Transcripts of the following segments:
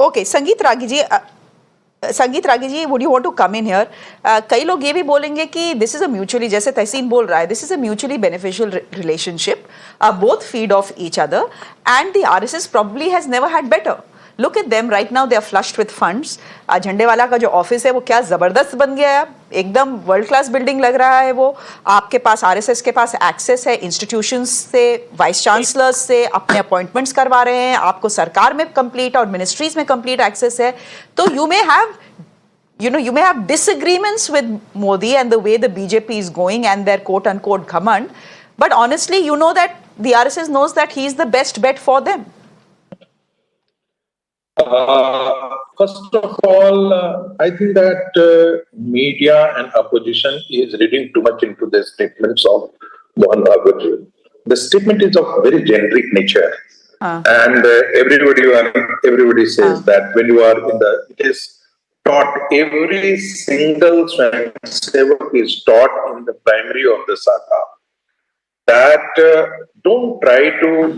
Okay, Sangeet Ragi ji, would you want to come in here? कई लोग ये भी बोलेंगे कि this is a mutually, जैसे तहसीन बोल रहा है, this is a mutually beneficial relationship. Both feed off each other, and the RSS probably has never had better. Look at them right now; they are flushed with funds. Jhandewala का जो office है वो क्या जबरदस्त बन गया है, एकदम वर्ल्ड क्लास बिल्डिंग लग रहा है वो. आपके पास RSS के पास एक्सेस है इंस्टीट्यूशंस से, वाइस चांसलर्स से, अपने अपॉइंटमेंट्स करवा रहे हैं, आपको सरकार में कंप्लीट और मिनिस्ट्रीज में कंप्लीट एक्सेस है. तो you may have disagreements with Modi and the way the BJP is going and their quote unquote command, but honestly you know that the RSS knows that he is the best bet for them. First of all, I think that media and opposition is reading too much into the statements of Mohan Bhagwat. The statement is of very generic nature, and everybody says that when you are in the, it is taught, every single Swayamsevak is taught in the primary of the Saka that don't try to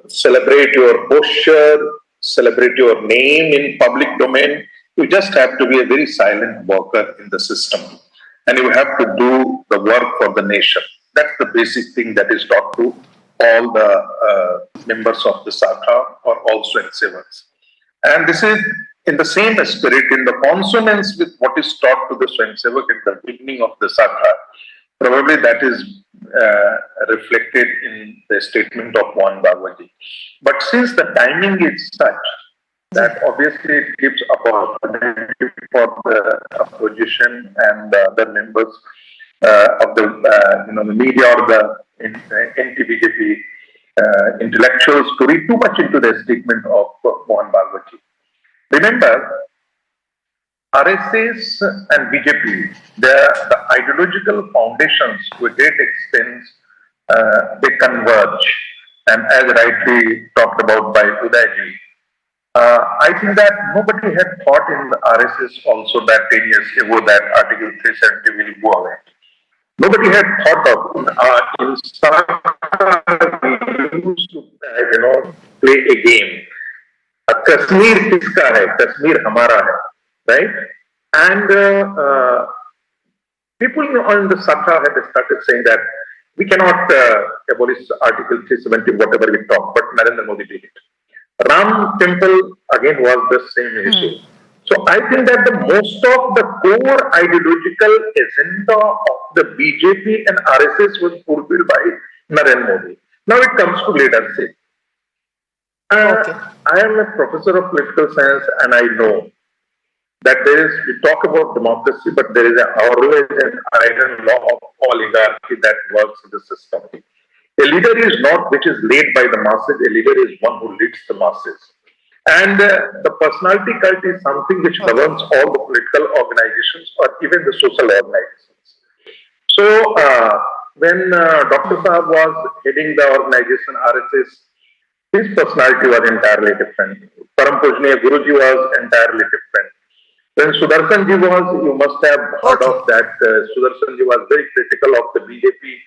celebrate your posture, celebrate your name in public domain. You just have to be a very silent worker in the system, and you have to do the work for the nation. That's the basic thing that is taught to all the members of the Saka or all Swayamsevaks. And this is in the same spirit, in the consonance with what is taught to the Swayamsevak in the beginning of the Saka. Probably that is reflected in the statement of Mohan Bhagwat. But since the timing is such that obviously it gives opportunity for the opposition and the other members of the media or the anti-BJP intellectuals to read too much into the statement of Mohan Bhagwat. Remember, RSS and BJP, the ideological foundations to a great extent, they converge. And as rightly talked about by Udayji, I think that nobody had thought in the RSS also that 10 years ago that Article 370 will go away. Nobody had thought of in some used to play a game. Kashmir kiska hai, Kashmir hamara hai. Right? And people in the Saka had started saying that we cannot abolish Article 370, whatever we talk, but Narendra Modi did it. Ram Temple again was the same issue. So I think that the most of the core ideological agenda of the BJP and RSS was fulfilled by Narendra Modi. Now it comes to leadership. I am a professor of political science and I know that we talk about democracy, but there is always an iron law of oligarchy that works in the system. A leader is not which is led by the masses, a leader is one who leads the masses. And the personality cult is something which governs all the political organizations or even the social organizations. So when Dr. Saab was heading the organization RSS, his personality was entirely different. Param Pujniya Guruji was entirely different. When Sudarshan ji was, you must have heard of that. Sudarshan ji was very critical of the BJP,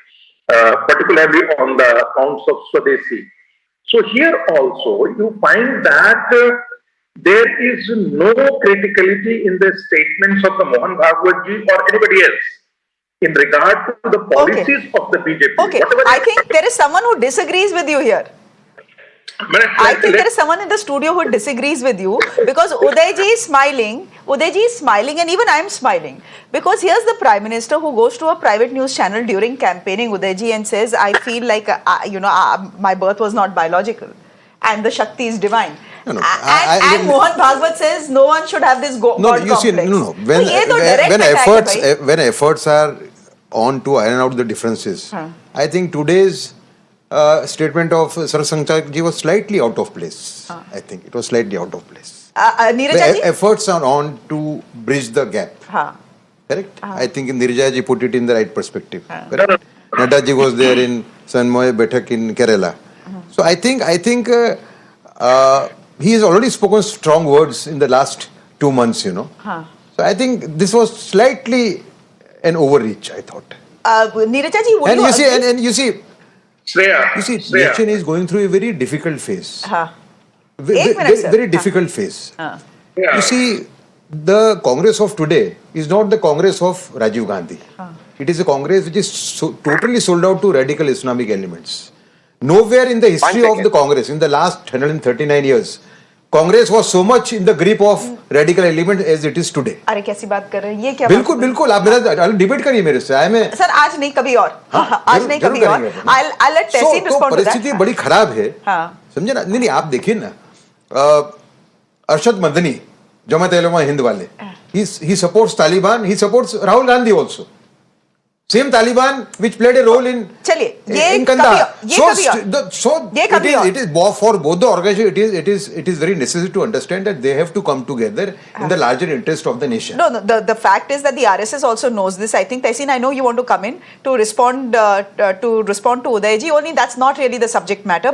particularly on the accounts of Swadeshi. So here also you find that there is no criticality in the statements of the Mohan Bhagwat ji or anybody else in regard to the policies of the BJP. I think there is someone who disagrees with you here. I think there is someone in the studio who disagrees with you because Udayji is smiling. Udayji is smiling and even I am smiling because here's the Prime Minister who goes to a private news channel during campaigning, Udayji, and says, I feel like, my birth was not biological and the Shakti is divine. And Mohan Bhagwat says no one should have this God complex. When efforts are on to iron out the differences, I think today's statement of Sarasangcha ji was slightly out of place. I think it was slightly out of place. Efforts are on to bridge the gap. Correct? I think Nirja ji put it in the right perspective. Nadda ji was there in Sanmoy Bethak in Kerala. So I think he has already spoken strong words in the last 2 months, So I think this was slightly an overreach, I thought. Neeraja ji, would you and you see, nation is going through a very difficult phase. very difficult phase. Yeah. You see, the Congress of today is not the Congress of Rajiv Gandhi. It is a Congress which is totally sold out to radical Islamic elements. Nowhere in the history of the Congress, in the last 139 years, Congress was so much in the grip of radical elements as it is today. अरे कैसी बात कर रहे हैं ये क्या बिल्कुल बिल्कुल आप मेरा डिबेट करिए मेरे से सर आज नहीं कभी और आज नहीं कभी और I'll let Tehseen respond to that. परिस्थिति बड़ी खराब है समझे ना नहीं आप देखिए ना अरशद मदनी जमात उलमा हिंद वाले he supports Taliban, he supports Rahul Gandhi also. Same Taliban which played a role in Kandahar. So it is for both the organizations. It is very necessary to understand that they have to come together in the larger interest of the nation. No, the fact is that the RSS also knows this. I think Tehseen, I know you want to come in to respond to Udayji. Only that's not really the subject matter.